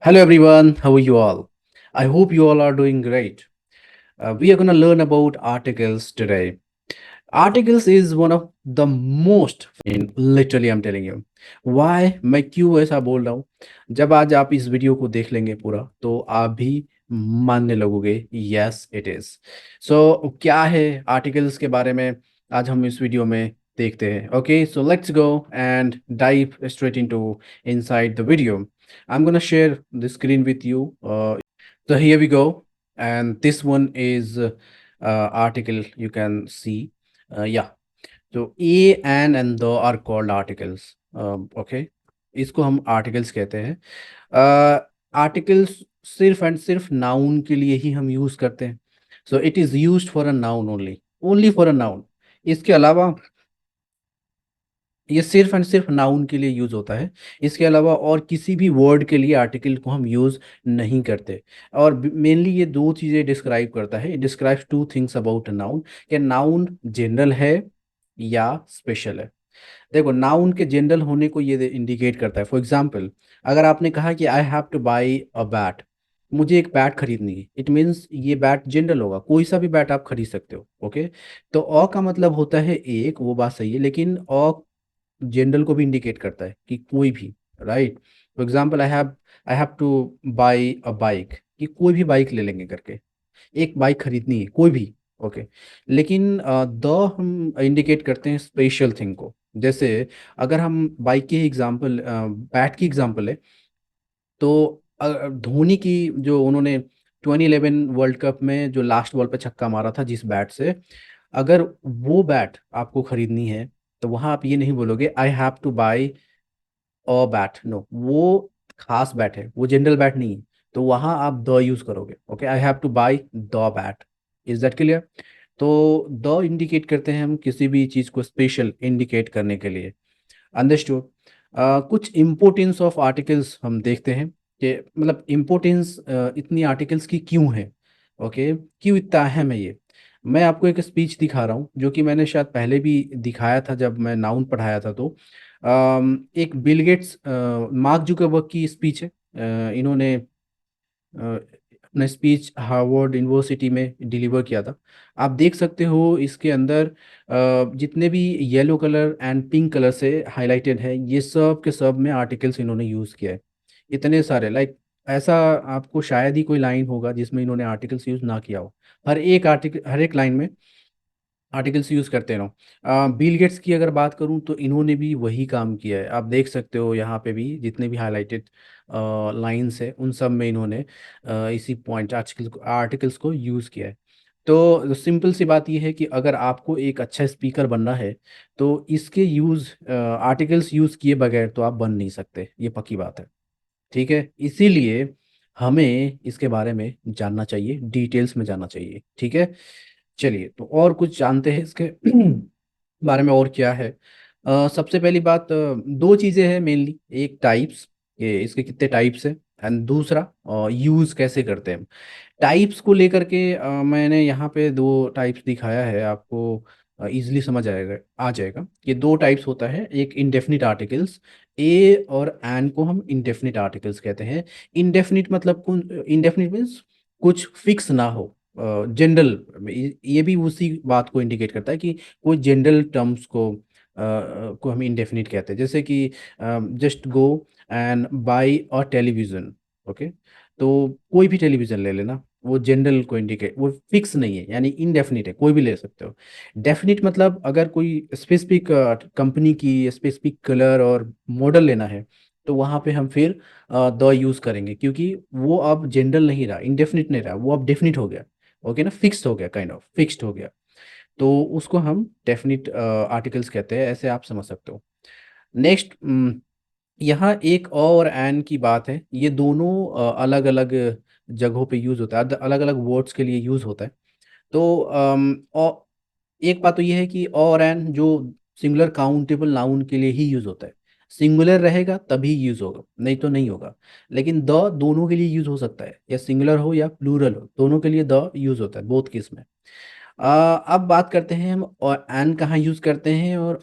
Hello everyone, how are you all? I hope you all are doing great. We are going to learn about articles today. Articles is one of the most literally I'm telling you. Why मैं क्यों ऐसा बोल रहा हूँ? जब आज आप इस वीडियो को देख लेंगे पूरा तो आप भी मानने लगोगे यस इट इज। सो क्या है आर्टिकल्स के बारे में आज हम इस वीडियो में देखते हैं। Okay, so let's go and dive straight into inside the video. I'm gonna share the screen with you. So here we go, and this one is article you can see. Yeah, so A and the are called articles. Okay, इसको हम articles कहते हैं। Articles सिर्फ and सिर्फ noun के लिए ही हम use करते हैं। So it is used for a noun only, only for a noun. इसके अलावा ये सिर्फ एंड सिर्फ नाउन के लिए यूज होता है। इसके अलावा और किसी भी वर्ड के लिए आर्टिकल को हम यूज नहीं करते। और मेनली ये दो चीजें डिस्क्राइब करता है। It describes two things about a noun, कि नाउन जनरल है या स्पेशल है। देखो, नाउन के जनरल होने को ये इंडिकेट करता है। फॉर एग्जाम्पल, अगर आपने कहा कि आई have to buy a bat, मुझे एक बैट खरीदनी है, इट मीन्स ये बैट जनरल होगा, कोई सा भी बैट आप खरीद सकते हो। ओके, तो अ का मतलब होता है एक, वो बात सही है, लेकिन अ जनरल को भी इंडिकेट करता है कि कोई भी। Right, for example, I have to buy a bike, कि कोई भी बाइक ले लेंगे करके, एक बाइक खरीदनी है कोई भी। ओके, लेकिन द हम इंडिकेट करते हैं स्पेशल थिंग को। जैसे अगर हम बाइक की एग्जांपल, बैट की एग्जांपल है, तो धोनी की जो उन्होंने 2011 वर्ल्ड कप में जो लास्ट बॉल पे छक्का मारा था जिस बैट से, अगर वो बैट आपको खरीदनी है तो वहां आप ये नहीं बोलोगे I have to buy a bat. No, वो खास बैट है, वो जनरल बैट नहीं है। तो वहां आप द यूज करोगे। Okay, I have to by the bat. Is that clear? तो द इंडिकेट करते हैं हम किसी भी चीज को स्पेशल इंडिकेट करने के लिए। अंडरस्टूड। कुछ इम्पोर्टेंस ऑफ आर्टिकल्स हम देखते हैं कि मतलब इम्पोर्टेंस इतनी आर्टिकल्स की क्यों है। ओके, क्यों इतना अहम है ये। मैं आपको एक स्पीच दिखा रहा हूँ जो कि मैंने शायद पहले भी दिखाया था जब मैं नाउन पढ़ाया था। तो एक बिल गेट्स, मार्क जुकरबर्ग की स्पीच है। इन्होंने अपना स्पीच हार्वर्ड यूनिवर्सिटी में डिलीवर किया था। आप देख सकते हो इसके अंदर जितने भी yellow colour and pink colour से हाईलाइटेड है, ये सब के सब में आर्टिकल्स इन्होंने यूज़ किया है। इतने सारे, लाइक ऐसा आपको शायद ही कोई लाइन होगा जिसमें इन्होंने आर्टिकल्स यूज़ ना किया हो। हर एक आर्टिकल, हर एक लाइन में आर्टिकल्स यूज़ करते रहो। बिल गेट्स की अगर बात करूं तो इन्होंने भी वही काम किया है। आप देख सकते हो यहाँ पे भी जितने भी हाईलाइटेड लाइंस है उन सब में इन्होंने इसी पॉइंट आर्टिकल्स को यूज़ किया है। तो सिंपल सी बात यह है कि अगर आपको एक अच्छा स्पीकर बनना है तो इसके यूज़, आर्टिकल्स यूज़ किए बगैर तो आप बन नहीं सकते, ये पक्की बात है। ठीक है, इसीलिए हमें इसके बारे में जानना चाहिए, डिटेल्स में जानना चाहिए। ठीक है, चलिए तो और कुछ जानते हैं इसके बारे में और क्या है। सबसे पहली बात, दो चीज़ें हैं मेनली। एक टाइप्स, ये इसके कितने टाइप्स हैं, एंड दूसरा यूज़ कैसे करते हैं। टाइप्स को लेकर के मैंने यहाँ पे दो टाइप्स दिखाया है आपको। इजीली समझ आएगा, आ जाएगा। ये दो टाइप्स होता है, एक इंडेफिनिट आर्टिकल्स, ए और एन को हम इंडेफिनिट आर्टिकल्स कहते हैं। इंडेफिनिट मतलब इंडेफिनिट मीन्स कुछ फिक्स ना हो, जनरल। ये भी उसी बात को इंडिकेट करता है कि कोई जनरल टर्म्स को हम इंडेफिनिट कहते हैं। जैसे कि just go and by a television. Okay, तो कोई भी टेलीविजन ले लेना, वो जनरल को इंडिकेट, वो फिक्स नहीं है, यानी इनडेफिनिट है, कोई भी ले सकते हो। डेफिनिट मतलब अगर कोई स्पेसिफिक कंपनी की स्पेसिफिक कलर और मॉडल लेना है तो वहाँ पे हम फिर द यूज़ करेंगे, क्योंकि वो अब जनरल नहीं रहा, इनडेफिनिट नहीं रहा, वो अब डेफिनिट हो गया। ओके ना, फिक्स्ड हो गया, काइंड ऑफ फिक्स्ड हो गया। तो उसको हम डेफिनिट आर्टिकल्स कहते हैं, ऐसे आप समझ सकते हो। नेक्स्ट, यहाँ एक और एन की बात है। ये दोनों अलग अलग जगहों पे यूज़ होता है, अलग अलग वर्ड्स के लिए यूज़ होता है। तो एक बात तो ये है कि और एन जो सिंगुलर काउंटेबल नाउन के लिए ही यूज़ होता है। सिंगुलर रहेगा तभी यूज़ होगा, नहीं तो नहीं होगा। लेकिन द दोनों के लिए यूज़ हो सकता है, या सिंगुलर हो या प्लूरल हो, दोनों के लिए द यूज़ होता है, बोथ केस में। अब बात करते हैं हम और एन कहाँ यूज़ करते हैं और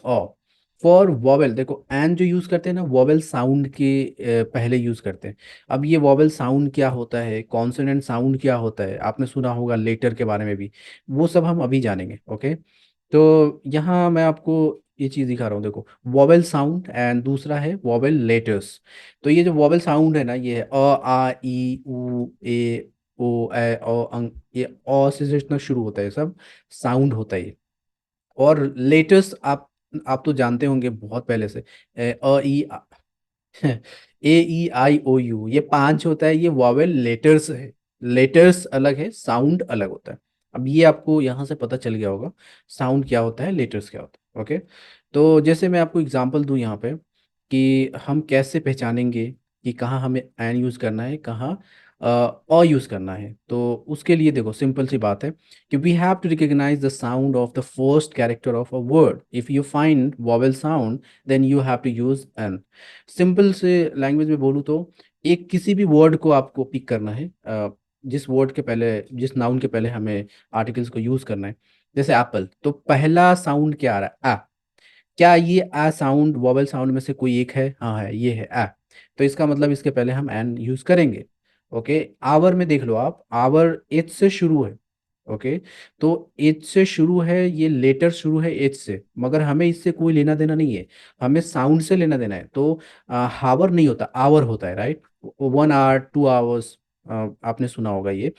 फॉर वॉवेल देखो, एन जो यूज करते हैं ना वॉवेल साउंड के पहले यूज करते हैं। अब ये वॉवेल साउंड क्या होता है, कॉन्सोनेंट साउंड क्या होता है, आपने सुना होगा लेटर के बारे में भी, वो सब हम अभी जानेंगे। ओके, तो यहाँ मैं आपको ये चीज़ दिखा रहा हूँ, देखो वॉवेल साउंड एंड दूसरा है वॉवेल लेटर्स। तो ये जो वॉवेल साउंड है ना, ये है अ, आ, ई, उ, ए, ओ, ए, ओ, अंग, ये अ से जितना शुरू होता है सब साउंड होता है ये। और लेटर्स आप तो जानते होंगे बहुत पहले से, अ, ई, ए, ई, आई, ओ, यू, ये पांच होता है, ये वॉवेल लेटर्स है। लेटर्स अलग है, साउंड अलग होता है। अब ये आपको यहाँ से पता चल गया होगा साउंड क्या होता है, लेटर्स क्या होता है। ओके, तो जैसे मैं आपको एग्जांपल दूं यहाँ पे कि हम कैसे पहचानेंगे कि कहाँ हमें एन यूज़ करना है, कहाँ यूज़ करना है। तो उसके लिए देखो सिंपल सी बात है कि we have to recognise the sound of the first character of a word. If you find vowel sound then you have to use an. Simple से लैंग्वेज में बोलूँ तो एक किसी भी वर्ड को आपको पिक करना है, जिस वर्ड के पहले, जिस नाउन के पहले हमें आर्टिकल्स को यूज करना है। जैसे एप्पल, तो पहला साउंड क्या आ रहा है, आ। क्या ये आ साउंड वॉवेल साउंड में से कोई एक है? हाँ है, ये है आ। तो इसका मतलब इसके पहले हम एन यूज करेंगे। ओके, आवर में देख लो आप, आवर एच से शुरू है। ओके, तो एच से शुरू है, ये लेटर शुरू है एच से, मगर हमें इससे कोई लेना देना नहीं है, हमें साउंड से लेना देना है। तो हावर नहीं होता, आवर होता है, राइट। 1 आवर, 2 आवर्स, आपने सुना होगा ये।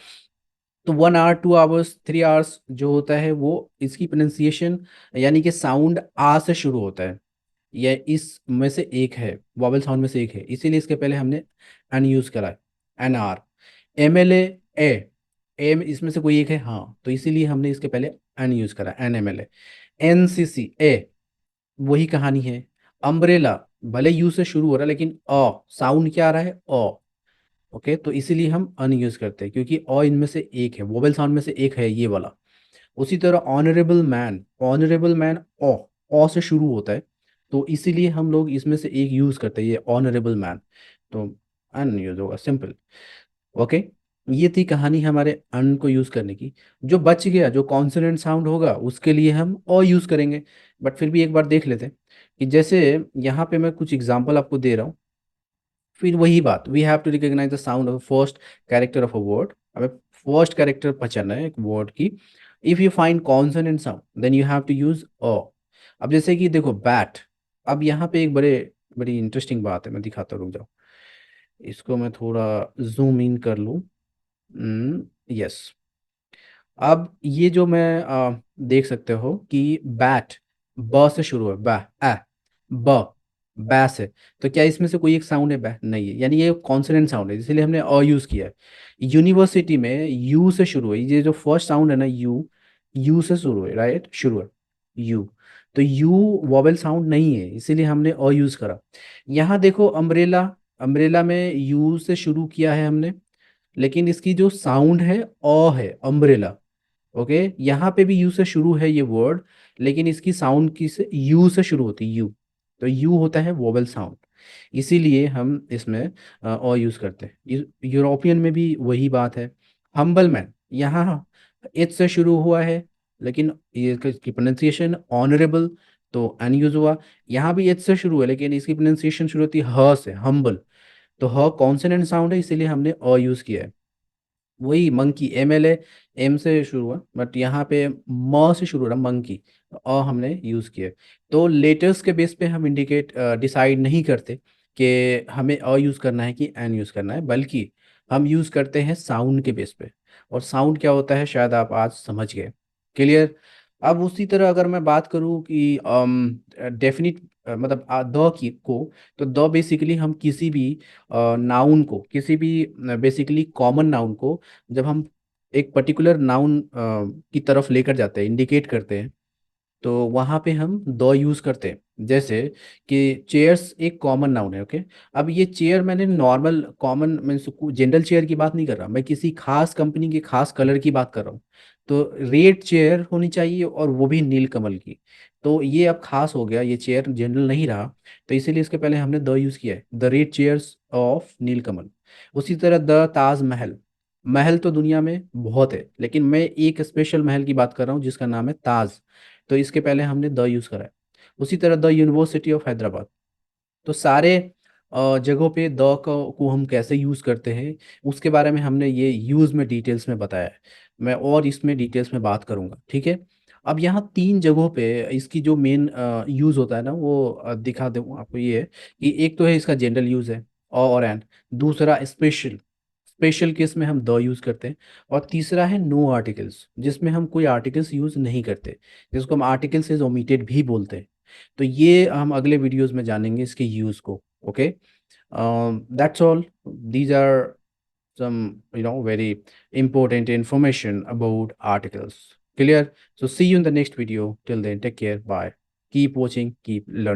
तो 1 आवर, 2 आवर्स, 3 आवर्स जो होता है वो इसकी प्रोनाउंसिएशन, यानी कि साउंड आ से शुरू होता है। यह इस में से एक है, वॉवेल साउंड में से एक है, इसीलिए इसके पहले हमने एन यूज करा है। An R, M L A, M इसमें से कोई एक है, हाँ, तो इसीलिए हमने इसके पहले एन यूज करा, N M L A. N C C A, वही कहानी है। अम्ब्रेला, भले यू से शुरू हो रहा है लेकिन अ साउंड क्या आ रहा है, अ। ओके, तो इसीलिए हम अन यूज करते हैं, क्योंकि अ इनमें से एक है, वोवेल साउंड में से एक है ये वाला। उसी तरह ऑनरेबल मैन, ऑनरेबल मैन ओ से शुरू होता है, तो इसीलिए हम लोग इसमें से एक यूज करते हैं, ये ऑनरेबल मैन। तो अन यूज होगा, सिंपल। ओके, ये थी कहानी हमारे अन को यूज करने की। जो बच गया, जो कॉन्सोनेंट साउंड होगा उसके लिए हम ओ यूज करेंगे। बट फिर भी एक बार देख लेते हैं कि जैसे यहाँ पे मैं कुछ एग्जांपल आपको दे रहा हूँ। फिर वही बात, we have to recognise the sound of first character of a word. हमें फर्स्ट कैरेक्टर पहचानना है एक वर्ड की। If you find consonant sound then you have to use a. अब जैसे कि देखो बैट, अब यहाँ पे एक बड़ी इंटरेस्टिंग बात है, मैं दिखाता हूँ, रुक जाओ, इसको मैं थोड़ा जूम इन कर लूँ। यस, अब ये जो मैं देख सकते हो कि बैट ब से शुरू है, ब, आ, ब, बै से। तो क्या इसमें से कोई एक साउंड है? बै नहीं है, यानी ये कॉन्सोनेंट साउंड है, इसीलिए हमने अ यूज किया है। यूनिवर्सिटी में यू से शुरू है, ये जो फर्स्ट साउंड है ना यू, यू से शुरू है, राइट, शुरू है यू। तो यू वॉवेल साउंड नहीं है, इसीलिए हमने अ यूज करा। यहाँ देखो अम्ब्रेला, अम्ब्रेला में यू से शुरू किया है हमने, लेकिन इसकी जो साउंड है अ है, अम्ब्रेला। ओके, यहाँ पे भी यू से शुरू है ये वर्ड, लेकिन इसकी साउंड की से यू से शुरू होती है, यू। तो यू होता है वोवेल साउंड, इसीलिए हम इसमें और यूज करते हैं। यूरोपियन में भी वही बात है। हम्बल मैन, यहाँ एच से शुरू हुआ है, लेकिन ये इसकी प्रोनाउंसिएशन ऑनरेबल, तो एन यूज हुआ। यहाँ भी एच से शुरू है, लेकिन इसकी प्रोनाउंसिएशन शुरू होती है ह से, हम्बल। तो ह कॉन्सोनेंट साउंड है, इसीलिए हमने अ यूज किया है। वही monkey, M L A, M से शुरू हुआ, बट यहाँ पे म से शुरू हो रहा, मंकी, अ हमने यूज किया। तो लेटर्स के बेस पे हम इंडिकेट डिसाइड नहीं करते कि हमें अ यूज करना है कि एन यूज करना है, बल्कि हम यूज करते हैं साउंड के बेस पे। और साउंड क्या होता है शायद आप आज समझ गए। क्लियर। अब उसी तरह अगर मैं बात करूं कि डेफिनिट, मतलब द की को, तो द बेसिकली हम किसी भी नाउन को, किसी भी बेसिकली कॉमन नाउन को, जब हम एक पर्टिकुलर नाउन की तरफ लेकर जाते हैं, इंडिकेट करते हैं, तो वहाँ पे हम द यूज़ करते हैं। जैसे कि चेयर्स एक कॉमन नाउन है। ओके, अब ये चेयर मैंने normal common means general chair की बात नहीं कर रहा, मैं किसी खास कंपनी के खास कलर की बात कर रहा हूँ। तो रेड चेयर होनी चाहिए, और वो भी नील कमल की। तो ये अब खास हो गया, ये चेयर जनरल नहीं रहा, तो इसीलिए इसके पहले हमने द यूज़ किया है, द रेड चेयर्स ऑफ नीलकमल। उसी तरह द ताजमहल, महल तो दुनिया में बहुत है, लेकिन मैं एक स्पेशल महल की बात कर रहा हूँ जिसका नाम है ताज, तो इसके पहले हमने द यूज करा है। उसी तरह द यूनिवर्सिटी ऑफ हैदराबाद। तो सारे जगहों पे द को हम कैसे यूज़ करते हैं उसके बारे में हमने ये यूज़ में डिटेल्स में बताया है। मैं और इसमें डिटेल्स में बात करूंगा, ठीक है। अब यहाँ तीन जगहों पे इसकी जो मेन यूज़ होता है ना वो दिखा दूँ आपको। ये है कि एक तो है इसका जनरल यूज़ है और एंड, दूसरा स्पेशल, स्पेशल केस में हम द यूज़ करते हैं, और तीसरा है नो आर्टिकल्स, जिसमें हम कोई आर्टिकल्स यूज़ नहीं करते, जिसको हम आर्टिकल्स इज ओमिटेड भी बोलते हैं। तो ये हम अगले वीडियोस में जानेंगे इसके यूज़ को। Okay, that's all, these are some very important information about articles. Clear? So see you in the next video. Till then, take care. Bye. Keep watching, keep learning.